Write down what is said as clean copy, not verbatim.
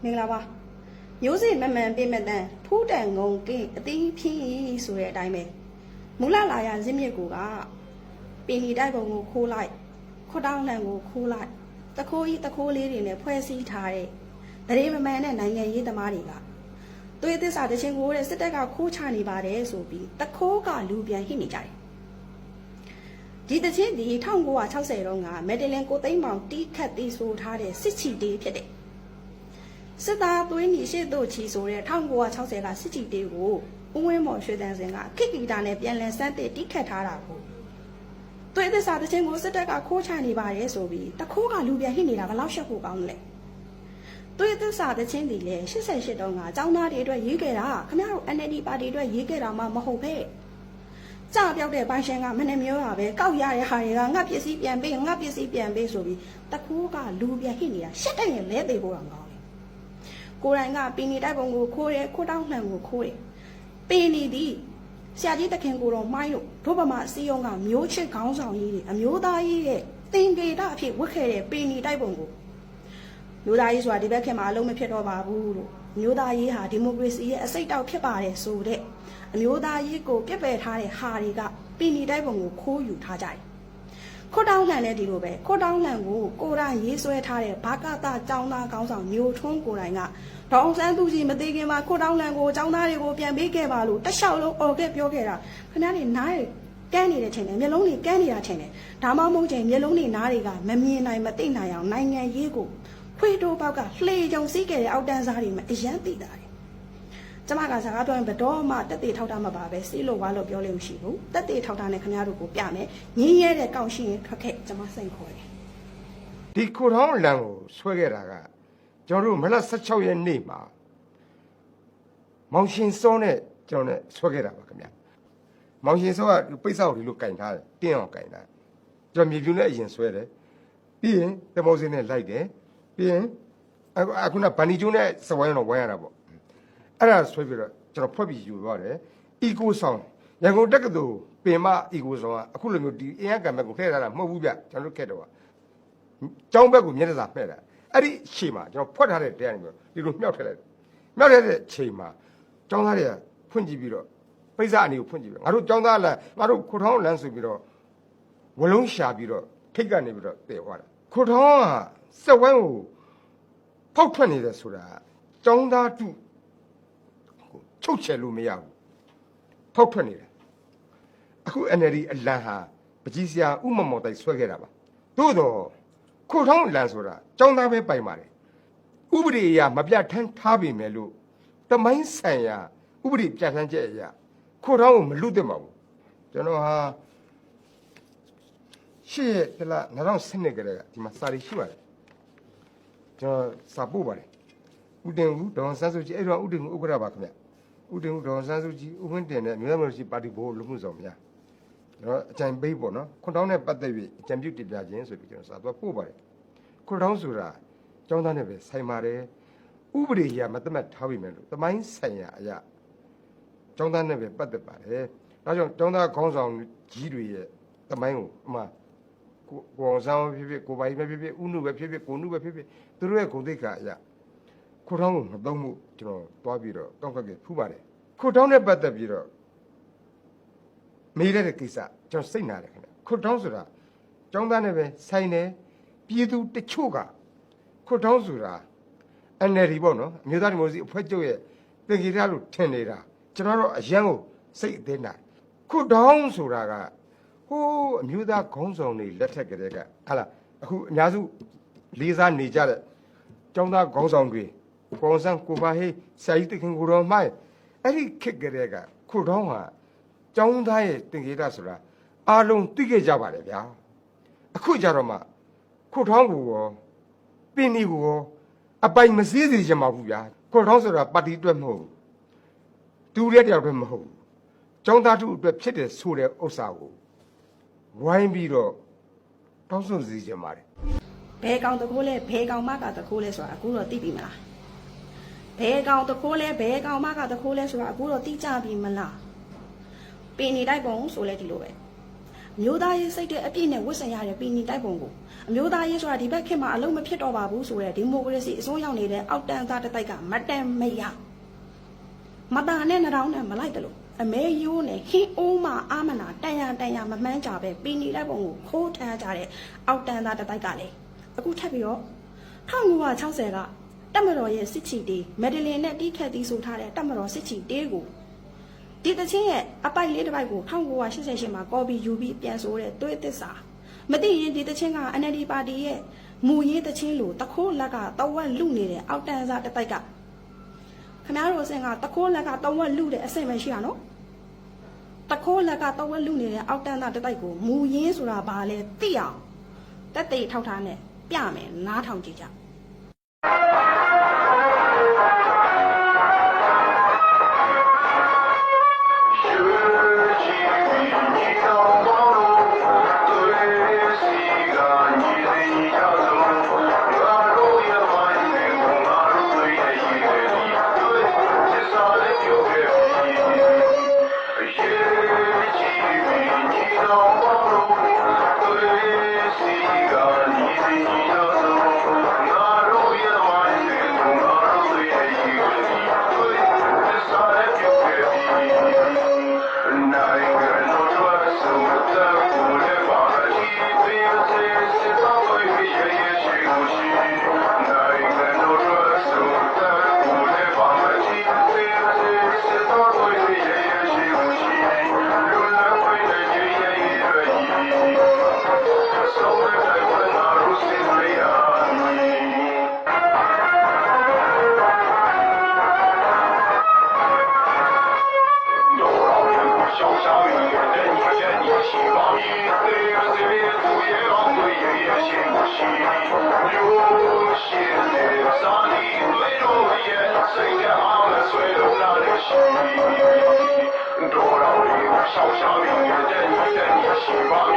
မင်္ဂလာပါမျိုးစေ့မမှန်ပြမတန်ဖူးတန်ငုံကင်းအသီးဖြင်းဆိုတဲ့အတိုင်းပဲမူလလာရဇင်းမြစ်ကိုကပင်ဒီတိုက်ပုံကိုခိုးလိုက်ခွတ်တောင်းလန်ကိုခိုးလိုက်တခိုးကြီးတခိုးလေးတွေနဲ့ဖွဲ့စည်းထားတဲ့ဒရေမမှန်တဲ့နိုင်ငံရေးသမားတွေကသွေးသစ္စာတချင်းကိုတဲ့စစ်တပ်ကခိုးချနေပါတယ်ဆိုပြီးတခိုးကလူပြန်ဟိနေကြတယ်ဒီတချင်းဒီ1960တုန်းကမက်ဒလင်ကိုသိန်းမောင်တီးခတ်တီးဆိုထားတဲ့စစ်ချီတေးဖြစ်တဲ့စစ်သားသွေးညီရှစ်တို့ချီဆိုတဲ့1960ကစစ်ချီတေးကိုဦးဝင်းမော်ရွှေတန်းစင်ကခိကီတာနဲ့ပြန်လည်စမ်းသစ်တီးခတ်ထားတာကိုသွေးသစ္စာတချင်းကိုစစ်တပ်ကခိုးချနေပါတယ်ဆိုပြီးတခိုးကလူပြန်ဟိနေတာဘယ်လောက်ရှက်ဖို့ကောင်းလဲသွေးသစ္စာတချင်းဒီလေ88တုန်းကအကြောင်းသားတွေအတွက်ရေးခဲ့တာခင်ဗျားတို့ NLD ပါတီအတွက်ရေးခဲ့တာမှမဟုတ်ပဲကြာပြောက်တဲ့ပိုင်ရှင်ကမနှမျိုးပါပဲကောက်ရတဲ့ဟာတွေကငါပစ္စည်းပြန်ပေးငါပစ္စည်းပြန်ပေးဆိုပြီးတခိုးကလူပြန်ဟိနေတာရှက်တဲ့ရင်လဲသေးဖို့တော့မကောင်းဘူးကိုယ်တိုင်ကပင်နေတိုက်ပုံကိုခိုးတယ်ခိုးတောင်းနှံကိုခိုးတယ်ပင်နေသည်ဆရာကြီးတခင်ကိုတော့မိုင်းလို့ဒုဗမာအစည်းအရုံးကမျိုးချစ်ခေါင်းဆောင်ကြီးတွေအမျိုးသားကြီးရဲ့တင်ကေတအဖြစ်ဝတ်ခဲ့တဲ့ပင်နေတိုက်ပုံကိုမျိုးသားကြီးဆိုတာဒီဘက်ခင်မှာအလုံးမဖြစ်တော့ပါဘူးလို့မျိုးသားကြီးဟာဒီမိုကရေစီရဲ့အစိတ်တောက်ဖြစ်ပါတယ်ဆိုတဲ့အမျိုးသားကြီးကိုပြစ်ပယ်ထားတဲ့ဟာတွေကပင်နေတိုက်ပုံကိုခိုးယူထားကြတယ်ခွတ်တောင်းလန်နဲ့ဒီလိုပဲခွတ်တောင်းလန်ကိုကိုယ်တိုင်ရေးဆွဲထားတဲ့ဘာကတာចောင်းသားခေါင်းဆောင်မျိုးထွန်းကိုယ်တိုင်ကဒေါအောင်ဆန်းသူကြီးမသေးခင်မှာခွတ်တောင်းလန်ကိုចောင်းသားတွေကိုပြန်ပေးခဲ့ပါလို့တလျှောက်လုံးအော်ခဲ့ပြောခဲ့တာခင်ဗျားတွေနားတွေကန်းနေတဲ့ချိန်နဲ့မျက်လုံးတွေကန်းနေတာချိန်နဲ့ဒါမှမဟုတ်ချိန်မျက်လုံးတွေနားတွေကမမြင်နိုင်မသိနိုင်အောင်နိုင်ငံရေးကိုဖွေးတိုးပေါက်ကလှေကြုံစည်းခဲ့တဲ့အောက်တန်းစားတွေမှာအရန်သိတာတယ်ကျမကစကားပြောရင်ဘတော်မှတက်တေထောက်တာမပါပဲစီးလို့ဝါလို့ပြောလို့မရှိဘူးတက်တေထောက်တာနဲ့ခင်ဗျားတို့ကိုပြမယ်ငင်းရဲတဲ့ကောက်ရှိရင်ထွက်ခဲ့ကျမစိတ်ခေါ်တယ်ဒီခိုထောင်းလန်ကိုဆွဲခဲ့တာကကျွန်တော်တို့မလ16ရက်နေ့မှာမောင်ရှင်စောနဲ့ကျွန်တော်နဲ့ဆွဲခဲ့တာပါခင်ဗျမောင်ရှင်စောကပိတ်ဆောက်ဒီလိုကင်ထားတယ်တင်းအောင်ကင်ထားကျွန်တော်မြေပြူနဲ့အရင်ဆွဲတယ်ပြီးရင်တမောစင်းနဲ့လိုက်တယ်ပြီးရင်အခုနဗန်နီကျိုးနဲ့စဝိုင်းတော့ဝိုင်းရတာပေါ့အဲ့ဒါဆွဲပြီးတော့ကျွန်တော်ဖွက်ပြီးယူသွားတယ်အီကိုဆောင်ရန်ကုန်တက္ကသိုလ်ပင်မအီကိုဆောင်ကအခုလိုမျိုးဒီအင်အားကံဘက်ကိုထည့်ထားတာမဟုတ်ဘူးဗျကျွန်တော်တို့ခက်တော့ကျောင်းဘက်ကိုမျက်နှာစာမှဲ့တာအဲ့ဒီအချိန်မှာကျွန်တော်ဖွက်ထားတဲ့တဲကနေပြီးဒီလိုမြှောက်ထည့်လိုက်မြှောက်ထည့်တဲ့အချိန်မှာကျောင်းသားတွေကဖွင့်ကြည့်ပြီးတော့ပိဿအနေကိုဖွင့်ကြည့်ပြီးငါတို့ကျောင်းသားလားငါတို့ခိုထောင်းလန်းဆိုပြီးတော့ဝလုံးရှာပြီးတော့ထိတ်ကနေပြီးတော့တည်သွားတာခိုထောင်းကစက်ဝိုင်းကိုဖောက်ထွက်နေတယ်ဆိုတာကျောင်းသားတုချုပ်ချယ်လို့မရဘူးဖောက်ထွက်နေတယ်အခု NLD အလံဟာပကြီးစရာဥမမော်တိုက်ဆွဲခဲ့တာပါသို့တော့ခိုထောင်းအလံဆိုတာကျောင်းသားပဲပိုင်ပါတယ်ဥပဒေအရမပြတ်ထန်းထားပေမဲ့လို့တမိုင်းဆိုင်ရာဥပဒေပြဋ္ဌာန်းချက်အရခိုထောင်းကိုမလွတ်သင့်ပါဘူးကျွန်တော်ဟာရှေ့တလား2012ကလေးကဒီမှာစာရီရှိပါတယ်ကျွန်တော်စာပို့ပါတယ်ဦးတင်ဦးဒေါန်ဆန်းစုကြည်အဲ့တော့ဦးတင်ဦးဥက္ကဋ္ဌပါခင်ဗျဦးတင်ဦးဒေါန်ဆန်းစုကြည်ဦးဝင်းတင်နဲ့မြို့သားမျိုးရှိပါတီဘိုးလူမှုဆောင်များကျွန်တော်အကြံပေးပေါ့နော်ခွန်တောင်းနဲ့ပတ်သက်ပြီးအကြံပြုတင်ပြခြင်းဆိုပြီးကျွန်တော်စာသွားပို့ပါတယ်ခွန်တောင်းဆိုတာကျောင်းသားနဲ့ပဲဆိုင်ပါတယ်ဥပဒေရမသတ်မှတ်ထားပြီမဲ့လို့တမိုင်းဆိုင်ရာအရာကျောင်းသားနဲ့ပဲပတ်သက်ပါတယ်ဒါကြောင့်ကျောင်းသားခေါင်းဆောင်ကြီးတွေရဲ့တမိုင်းကိုအမှကိုအောင်ဆောင်ဖြစ်ဖြစ်ကိုပိုင်ပဲဖြစ်ဖြစ်ဥနုပဲဖြစ်ဖြစ်ကိုနုပဲဖြစ်ဖြစ်သူတို့ရဲ့ဂုဏ်သိက္ခာအရာခိုထောင်းကိုမသုံးမှုကျွန်တော်တွားပြီးတော့ကောက်ကက်ကဖူးပါတယ်ခိုထောင်းနဲ့ပတ်သက်ပြီးတော့မေးတဲ့ကိစ္စကျွန်တော်စိတ်နာတယ်ခင်ဗျခိုထောင်းဆိုတာကျောင်းသားနဲ့ပဲဆိုင်တယ်ပြည်သူတချို့ကခိုထောင်းဆိုတာ NLD ပေါ့နော်အမျိုးသားဒီမိုကရေစီအဖွဲ့ချုပ်ရဲ့သင်္ကေတလို့ထင်နေတာကျွန်တော်တို့အရန်ကိုစိတ်အသေးနာခိုထောင်းဆိုတာကဟိုးအမျိုးသားခေါင်းဆောင်တွေလက်ထက်ကတည်းကဟာလားအခုအများစုလေးစားနေကြတဲ့ကျောင်းသားခေါင်းဆောင်တွေပေါ်စံကိုပါဟေးဆရာကြီးတခင်ကိုတော်မိုင်းအဲ့ဒီခက်ကလေးကခိုထောင်းဟာကျောင်းသားရဲ့သင်္ကေတဆိုတာအားလုံးသိခဲ့ကြပါတယ်ဗျာအခုကြတော့မှခိုထောင်းကိုရောပင်ဒီကိုရောအပိုင်မစည်းစေချင်ပါဘူးဗျာခိုထောင်းဆိုတာပါတီအတွက်မဟုတ်ဘူးတူတဲ့တယောက်အတွက်မဟုတ်ဘူးကျောင်းသားတို့အတွက်ဖြစ်တဲ့ဆိုတဲ့ဥစ္စာကိုဝိုင်းပြီးတော့တောင်းဆိုစီချင်ပါတယ်ဘဲကောင်တခိုးလဲဘဲကောင်မကတခိုးလဲဆိုတာအခုတော့သိပြီမလားဘဲကောင်တခိုးလဲဘဲကောင်မကတခိုးလဲဆိုတာအခုတော့သိကြပြီမလားပင်နေတိုက်ပုံဆိုလဲဒီလိုပဲ မျိုးသားရေးစိတ်တဲ့အပြည့်နဲ့ဝတ်ဆင်ရတဲ့ပြည်နီတိုက်ပုံကိုအမျိုးသားရေးဆိုတာဒီဘက်ခေတ်မှာအလုံးမဖြစ်တော့ပါဘူးဆိုတဲ့ဒီမိုကရေစီအစိုးရရောက်နေတဲ့အောက်တန်းသားတစ်တိုက်ကမတန်မရမတာနဲ့နှောင်းနဲ့မလိုက်တယ်လို့အမေယိုးနဲ့ဟင်းအိုးမအာမနာတန်ရမမှန်းကြပဲပြည်နီတိုက်ပုံကိုခိုးထမ်းကြတဲ့အောက်တန်းသားတစ်တိုက်ကလည်းအခုထပ်ပြီးတော့1960ကတက်မတော်ရဲ့စစ်ချီတေးမက်ဒလင်နဲ့တီးခတ်တီးဆိုထားတဲ့တက်မတော်စစ်ချီတေးကိုဒီတချင်းရဲ့အပိုက်လေးတစ်ပိုက်ကို1988မှာကော်ပီယူပြီးပြန်ဆိုတဲ့သွေးသစ္စာမသိရင်ဒီတချင်းက NLD ပါတီရဲ့မူရေးတချင်းလို့တခိုးလက်ကတဝက်လူနေတဲ့အောက်တန်းစားတစ်တိုက်ကခင်ဗျားတို့အစင်ကတခိုးလက်ကတဝက်လူတဲ့အဆင့်ပဲရှိရနော်တခိုးလက်ကတဝက်လူနေတဲ့အောက်တန်းသားတစ်တိုက်ကိုမူရင်းဆိုတာဘာလဲသိအောင်တက်တေထောက်ထားနဲ့ပြမယ်နားထောင်ကြည့်ကြ少侠明月，任你喜欢。